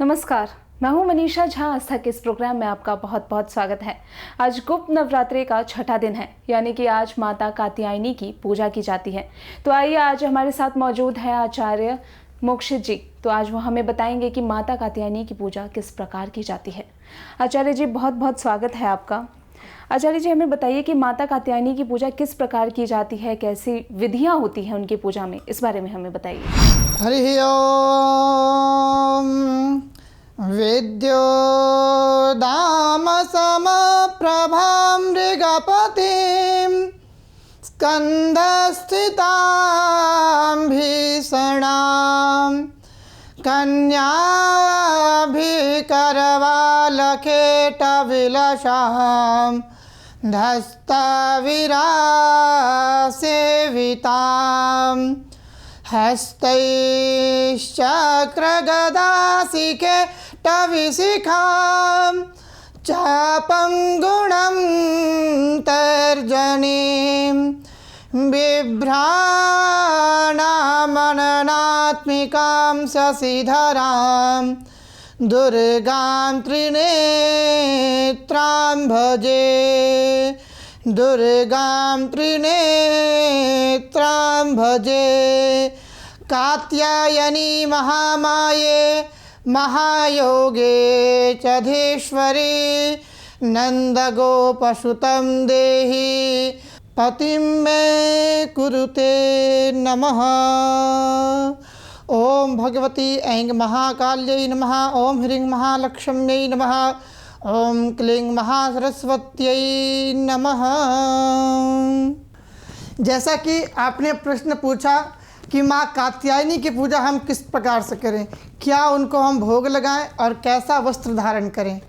नमस्कार, मैं हूं मनीषा झा। आस्था के इस प्रोग्राम में आपका बहुत बहुत स्वागत है। आज गुप्त नवरात्रि का छठा दिन है, यानी कि आज माता कात्यायनी की पूजा की जाती है। तो आइए, आज हमारे साथ मौजूद है आचार्य मोक्षित जी। तो आज वो हमें बताएंगे कि माता कात्यायनी की पूजा किस प्रकार की जाती है। आचार्य जी, बहुत बहुत स्वागत है आपका। आचार्य जी, हमें बताइए कि माता कात्यायनी की पूजा किस प्रकार की जाती है, कैसी विधियाँ होती हैं उनकी पूजा में, इस बारे में हमें बताइए। हरि ओम। विद्योदामसमप्रभां मृगपतिं स्कन्धस्थितां भीषणां कन्याभिकरवालकेटविलसां धस्तविरासेवितां हस्तैश्चक्रगदासिकेटविशिखां चापं गुणं तर्जनीं बिभ्राणामननात्मिकां शशिधरां दुर्गां त्रिनेत्रां भजे। दुर्गां त्रिनेत्रां भजे। कात्यायनी महामाये महायोगे चधीश्वरी नंदगोपसुतं देहि पतिं मे कुरुते नमः। ओम भगवती ऐं महाकाल्यै नमः। ओम ह्रीं महालक्ष्म्यै नमः। ओम क्लीं महासरस्वत्यै नमः। जैसा कि आपने प्रश्न पूछा कि माँ कात्यायनी की पूजा हम किस प्रकार से करें, क्या उनको हम भोग लगाएं और कैसा वस्त्र धारण करें।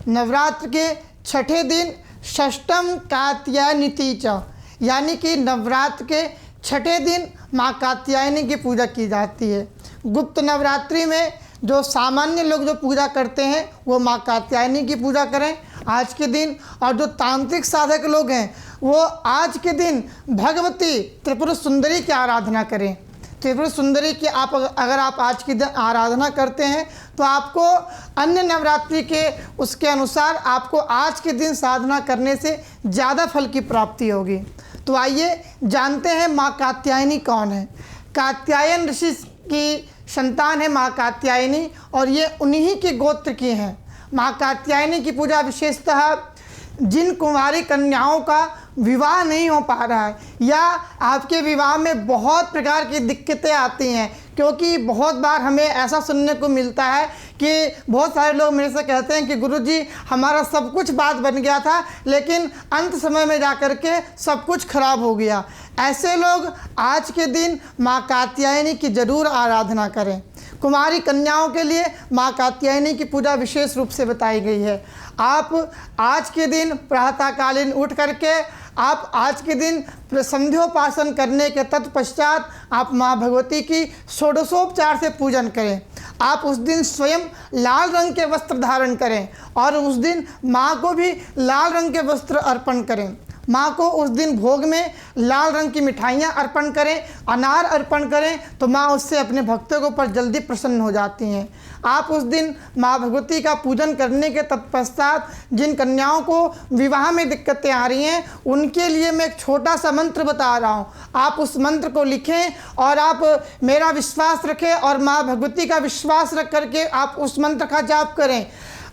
नवरात्र के छठे दिन षष्ठम कात्यायनीति च, यानी कि नवरात्र के छठे दिन माँ कात्यायनी की पूजा की जाती है। गुप्त नवरात्रि में जो सामान्य लोग जो पूजा करते हैं वो माँ कात्यायनी की पूजा करें आज के दिन, और जो तांत्रिक साधक लोग हैं वो आज के दिन भगवती त्रिपुर सुंदरी की आराधना करें। त्रिपुर सुंदरी की अगर आप आज के दिन आराधना करते हैं तो आपको अन्य नवरात्रि के उसके अनुसार आपको आज के दिन साधना करने से ज़्यादा फल की प्राप्ति होगी। तो आइए जानते हैं माँ कात्यायनी कौन है। कात्यायन ऋषि की संतान है माँ कात्यायनी, और ये उन्हीं के गोत्र की हैं। माँ कात्यायनी की पूजा विशेषतः जिन कुंवारी कन्याओं का विवाह नहीं हो पा रहा है, या आपके विवाह में बहुत प्रकार की दिक्कतें आती हैं, क्योंकि बहुत बार हमें ऐसा सुनने को मिलता है कि बहुत सारे लोग मेरे से कहते हैं कि गुरुजी हमारा सब कुछ बात बन गया था, लेकिन अंत समय में जाकर के सब कुछ खराब हो गया। ऐसे लोग आज के दिन माँ कात्यायनी की जरूर आराधना करें। कुमारी कन्याओं के लिए माँ कात्यायनी की पूजा विशेष रूप से बताई गई है। आप आज के दिन प्रातःकालीन उठ करके आप आज के दिन संध्योपासन करने के तत्पश्चात आप माँ भगवती की षोडशोपचार से पूजन करें। आप उस दिन स्वयं लाल रंग के वस्त्र धारण करें और उस दिन माँ को भी लाल रंग के वस्त्र अर्पण करें। माँ को उस दिन भोग में लाल रंग की मिठाइयाँ अर्पण करें, अनार अर्पण करें, तो माँ उससे अपने भक्तों के ऊपर जल्दी प्रसन्न हो जाती हैं। आप उस दिन माँ भगवती का पूजन करने के तत्पश्चात जिन कन्याओं को विवाह में दिक्कतें आ रही हैं उनके लिए मैं एक छोटा सा मंत्र बता रहा हूँ। आप उस मंत्र को लिखें और आप मेरा विश्वास रखें और माँ भगवती का विश्वास रख करके आप उस मंत्र का जाप करें।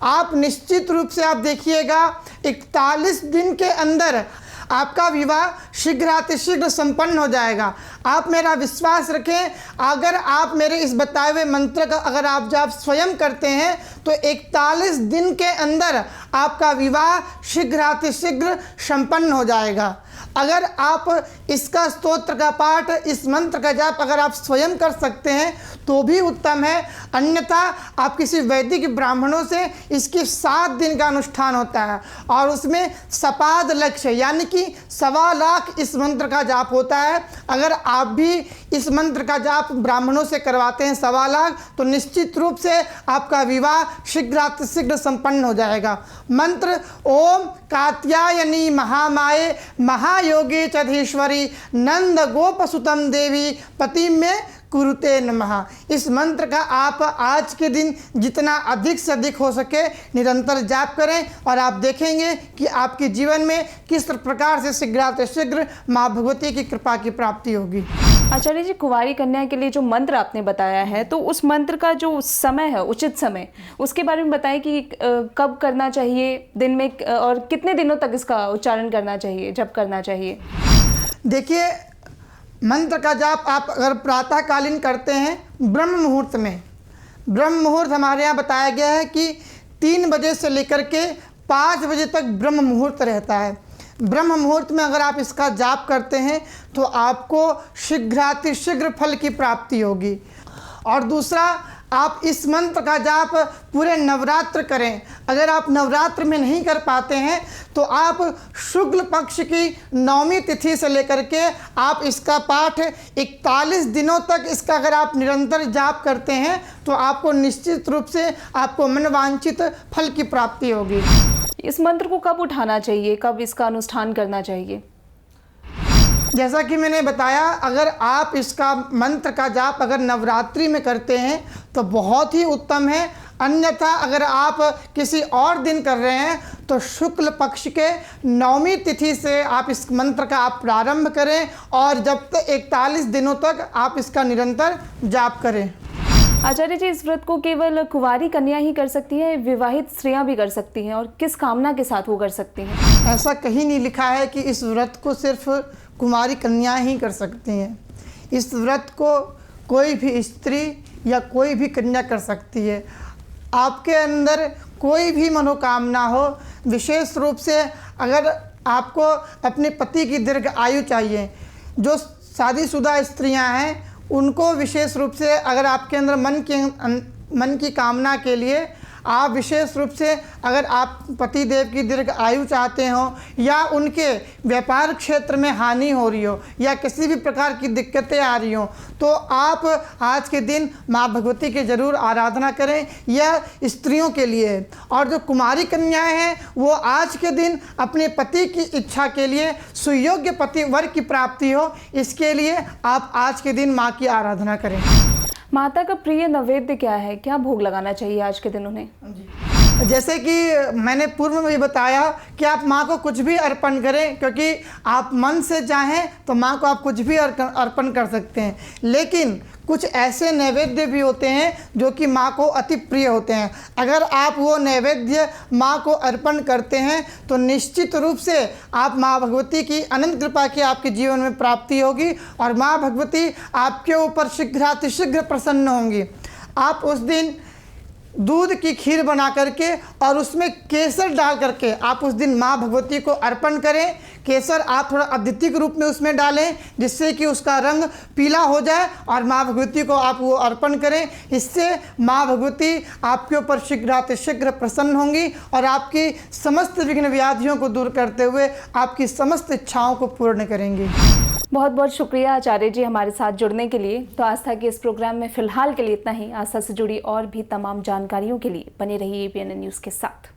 आप निश्चित रूप से आप देखिएगा 41 दिन के अंदर आपका विवाह शीघ्रातिशीघ्र संपन्न हो जाएगा। आप मेरा विश्वास रखें, अगर आप मेरे इस बताए हुए मंत्र का अगर आप जाप स्वयं करते हैं तो 41 दिन के अंदर आपका विवाह शीघ्रातिशीघ्र संपन्न हो जाएगा। अगर आप इसका स्तोत्र का पाठ, इस मंत्र का जाप अगर आप स्वयं कर सकते हैं तो भी उत्तम है, अन्यथा आप किसी वैदिक ब्राह्मणों से इसकी 7 दिन का अनुष्ठान होता है और उसमें सपाद लक्ष्य यानी कि 1.25 लाख इस मंत्र का जाप होता है। अगर आप भी इस मंत्र का जाप ब्राह्मणों से करवाते हैं 1.25 लाख, तो निश्चित रूप से आपका विवाह शीघ्रातिशीघ्र संपन्न हो जाएगा। मंत्र ओम कात्यायनी महामाये महायोगी चधीश्वरी नंद गोपसुतम देवी पति में कुरुते नमः। इस मंत्र का आप आज के दिन जितना अधिक से अधिक हो सके निरंतर जाप करें और आप देखेंगे कि आपके जीवन में किस प्रकार से शीघ्र माँ भगवती की कृपा की प्राप्ति होगी। आचार्य जी, कुंवारी कन्या के लिए जो मंत्र आपने बताया है, तो उस मंत्र का जो समय है, उचित समय, उसके बारे में बताएं कि कब करना चाहिए दिन में और कितने दिनों तक इसका उच्चारण करना चाहिए, जप करना चाहिए। देखिए, मंत्र का जाप आप अगर प्रातःकालीन करते हैं ब्रह्म मुहूर्त में, ब्रह्म मुहूर्त हमारे यहाँ बताया गया है कि 3 बजे से लेकर के 5 बजे तक ब्रह्म मुहूर्त रहता है। ब्रह्म मुहूर्त में अगर आप इसका जाप करते हैं तो आपको शीघ्र फल की प्राप्ति होगी। और दूसरा, आप इस मंत्र का जाप पूरे नवरात्र करें। अगर आप नवरात्र में नहीं कर पाते हैं तो आप शुक्ल पक्ष की 9वीं तिथि से लेकर के आप इसका पाठ 41 दिनों तक इसका अगर आप निरंतर जाप करते हैं तो आपको निश्चित रूप से आपको मनवांछित फल की प्राप्ति होगी। इस मंत्र को कब उठाना चाहिए, कब इसका अनुष्ठान करना चाहिए? जैसा कि मैंने बताया, अगर आप इसका मंत्र का जाप अगर नवरात्रि में करते हैं तो बहुत ही उत्तम है। अन्यथा अगर आप किसी और दिन कर रहे हैं तो शुक्ल पक्ष के 9वीं तिथि से आप इस मंत्र का आप प्रारंभ करें और जब तक 41 दिनों तक आप इसका निरंतर जाप करें। आचार्य जी, इस व्रत को केवल कुंवारी कन्या ही कर सकती है, विवाहित स्त्रियां भी कर सकती हैं, और किस कामना के साथ वो कर सकती हैं? ऐसा कहीं नहीं लिखा है कि इस व्रत को सिर्फ कुंवारी कन्या ही कर सकती हैं। इस व्रत को कोई भी स्त्री या कोई भी कन्या कर सकती है। आपके अंदर कोई भी मनोकामना हो, विशेष रूप से अगर आपको अपने पति की दीर्घ आयु चाहिए, जो शादीशुदा स्त्रियां हैं उनको विशेष रूप से अगर आपके अंदर मन की कामना के लिए आप विशेष रूप से अगर आप पति देव की दीर्घ आयु चाहते हो या उनके व्यापार क्षेत्र में हानि हो रही हो या किसी भी प्रकार की दिक्कतें आ रही हो तो आप आज के दिन माँ भगवती की ज़रूर आराधना करें। यह स्त्रियों के लिए। और जो कुमारी कन्याएं हैं वो आज के दिन अपने पति की इच्छा के लिए सुयोग्य पति वर की प्राप्ति हो, इसके लिए आप आज के दिन माँ की आराधना करें। माता का प्रिय नैवेद्य क्या है, क्या भोग लगाना चाहिए आज के दिन उन्हें? जैसे कि मैंने पूर्व में भी बताया कि आप माँ को कुछ भी अर्पण करें, क्योंकि आप मन से चाहें तो माँ को आप कुछ भी अर्पण कर सकते हैं। लेकिन कुछ ऐसे नैवेद्य भी होते हैं जो कि माँ को अति प्रिय होते हैं। अगर आप वो नैवेद्य माँ को अर्पण करते हैं तो निश्चित रूप से आप माँ भगवती की अनंत कृपा की आपके जीवन में प्राप्ति होगी और माँ भगवती आपके ऊपर शीघ्र प्रसन्न होंगी। आप उस दिन दूध की खीर बना करके और उसमें केसर डाल करके आप उस दिन माँ भगवती को अर्पण करें। केसर आप थोड़ा अद्वितीय रूप में उसमें डालें जिससे कि उसका रंग पीला हो जाए और माँ भगवती को आप वो अर्पण करें। इससे माँ भगवती आपके ऊपर शीघ्र प्रसन्न होंगी और आपकी समस्त विघ्न व्याधियों को दूर करते हुए आपकी समस्त इच्छाओं को पूर्ण करेंगी। बहुत बहुत शुक्रिया आचार्य जी हमारे साथ जुड़ने के लिए। तो आस्था के इस प्रोग्राम में फिलहाल के लिए इतना ही। आस्था से जुड़ी और भी तमाम जानकारियों के लिए बने रहिए APN न्यूज़ के साथ।